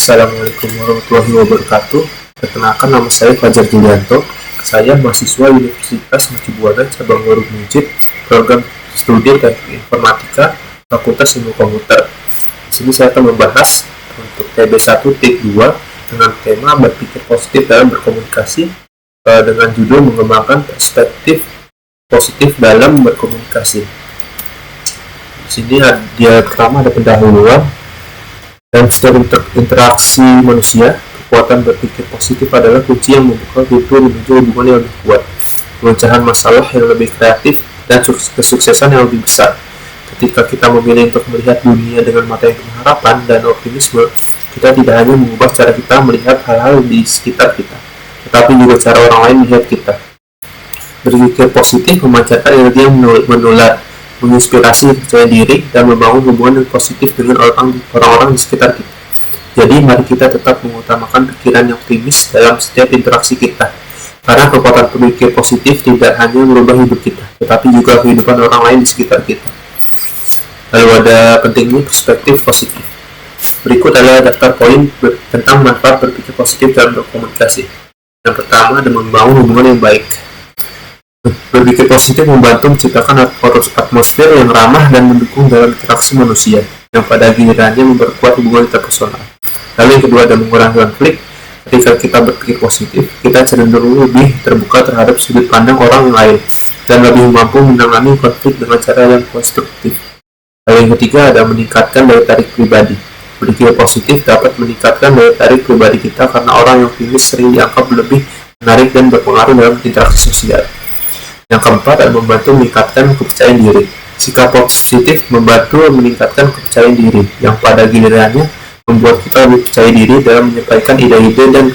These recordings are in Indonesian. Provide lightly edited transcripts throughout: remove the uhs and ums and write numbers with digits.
Assalamualaikum warahmatullahi wabarakatuh. Perkenalkan, nama saya Fajar Julianto. Saya mahasiswa Universitas Mercubuana Cabang Waru Mujib, program studi Teknik Informatika, Fakultas Ilmu Komputer. Di sini saya akan membahas untuk TB1 TIK 2 dengan tema berpikir positif dalam berkomunikasi dengan judul mengembangkan perspektif positif dalam berkomunikasi. Di sini dia pertama ada pendahuluan. Dan setiap interaksi manusia, kekuatan berpikir positif adalah kunci yang membuka pintu menuju hubungan yang lebih kuat, pemecahan masalah yang lebih kreatif, dan kesuksesan yang lebih besar. Ketika kita memilih untuk melihat dunia dengan mata yang penuh harapan dan optimisme, kita tidak hanya mengubah cara kita melihat hal-hal di sekitar kita, tetapi juga cara orang lain melihat kita. Berpikir positif memancarkan energi yang menular, menginspirasi percaya diri, dan membangun hubungan yang positif dengan orang-orang di sekitar kita. Jadi, mari kita tetap mengutamakan pikiran yang optimis dalam setiap interaksi kita. Karena kekuatan berpikir positif tidak hanya merubah hidup kita, tetapi juga kehidupan orang lain di sekitar kita. Lalu ada pentingnya perspektif positif. Berikut adalah daftar poin tentang manfaat berpikir positif dalam berkomunikasi. Yang pertama, ada membangun hubungan yang baik. Berpikir positif membantu menciptakan atmosfer yang ramah dan mendukung dalam interaksi manusia, yang pada gilirannya memperkuat hubungan interpersonal. Lalu yang kedua, ada mengurangi konflik. Ketika kita berpikir positif, kita cenderung lebih terbuka terhadap sudut pandang orang lain dan lebih mampu menangani konflik dengan cara yang konstruktif. Lalu yang ketiga, ada meningkatkan daya tarik pribadi. Berpikir positif dapat meningkatkan daya tarik pribadi kita karena orang yang optimis sering dianggap lebih menarik dan berpengaruh dalam interaksi sosial. Yang keempat adalah membantu meningkatkan kepercayaan diri. Sikap positif membantu meningkatkan kepercayaan diri, yang pada gilirannya membuat kita lebih percaya diri dalam menyampaikan ide-ide dan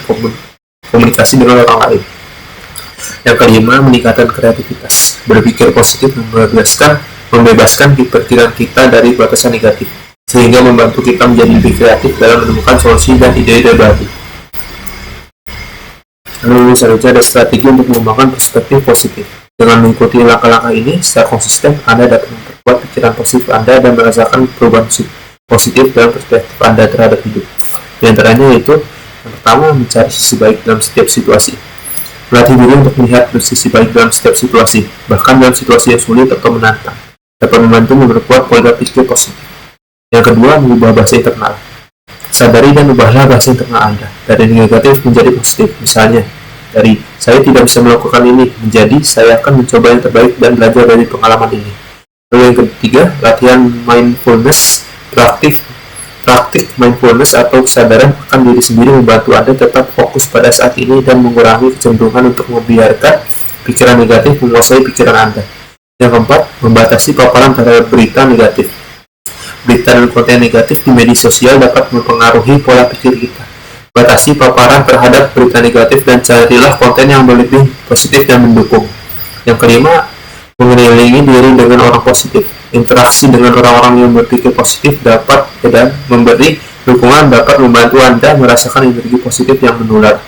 komunikasi dengan orang lain. Yang kelima, meningkatkan kreativitas. Berpikir positif membebaskan pikiran kita dari batasan negatif, sehingga membantu kita menjadi lebih kreatif dalam menemukan solusi dan ide-ide baru. Lalu selanjutnya ada strategi untuk mengembangkan perspektif positif. Dengan mengikuti langkah-langkah ini secara konsisten, Anda dapat memperkuat pikiran positif Anda dan merasakan perubahan positif dalam perspektif Anda terhadap hidup. Di antaranya yaitu, yang pertama, mencari sisi baik dalam setiap situasi. Melatih diri untuk melihat sisi baik dalam setiap situasi, bahkan dalam situasi yang sulit atau menantang, dapat membantu memperkuat pola pikir positif. Yang kedua, mengubah bahasa internal. Sadari dan ubahlah bahasa internal Anda dari negatif menjadi positif. Misalnya, dari saya tidak bisa melakukan ini menjadi saya akan mencoba yang terbaik dan belajar dari pengalaman ini. Lalu yang ketiga, latihan mindfulness. Praktik mindfulness atau kesadaran akan diri sendiri membantu Anda tetap fokus pada saat ini dan mengurangi kecenderungan untuk membiarkan pikiran negatif menguasai pikiran Anda. Yang keempat, membatasi paparan terhadap berita negatif. Berita dan konten negatif di media sosial dapat mempengaruhi pola pikir kita. Batasi paparan terhadap berita negatif dan carilah konten yang lebih positif dan mendukung. Yang kelima, mengelilingi diri dengan orang positif. Interaksi dengan orang-orang yang berpikir positif dapat dan memberi dukungan dapat membantu Anda merasakan energi positif yang menular.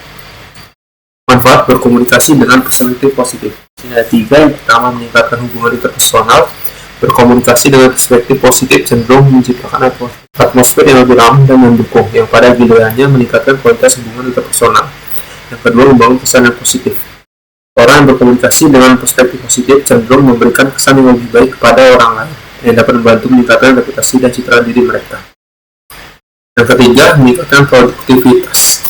Manfaat berkomunikasi dengan perspektif positif. Ada tiga. Yang pertama, meningkatkan hubungan interpersonal. Berkomunikasi dengan perspektif positif cenderung menciptakan atmosfer yang lebih ramah dan mendukung, yang pada gilirannya meningkatkan kualitas hubungan interpersonal. Yang kedua, membangun kesan yang positif. Orang yang berkomunikasi dengan perspektif positif cenderung memberikan kesan yang lebih baik kepada orang lain, yang dapat membantu meningkatkan reputasi dan citra diri mereka. Yang ketiga, meningkatkan produktivitas.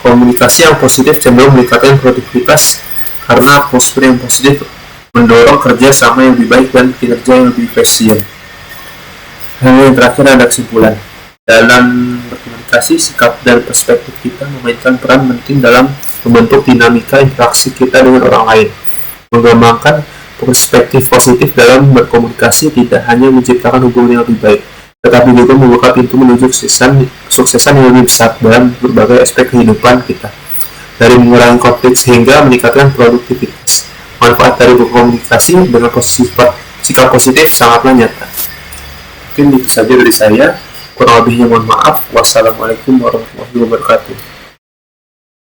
Komunikasi yang positif cenderung meningkatkan produktivitas karena atmosfer yang positif mendorong kerja sama yang lebih baik dan kinerja yang lebih efisien. Yang terakhir ada kesimpulan. Dalam berkomunikasi, sikap dan perspektif kita memainkan peran penting dalam membentuk dinamika interaksi kita dengan orang lain. Mengembangkan perspektif positif dalam berkomunikasi tidak hanya menciptakan hubungan yang lebih baik, tetapi juga membuka pintu menuju kesuksesan yang lebih besar dalam berbagai aspek kehidupan kita. Dari mengurangi konflik hingga meningkatkan produktivitas. Manfaat dari berkomunikasi dengan sikap positif sangatlah nyata. Mungkin itu saja dari saya. Kurang lebihnya mohon maaf. Wassalamualaikum warahmatullahi wabarakatuh.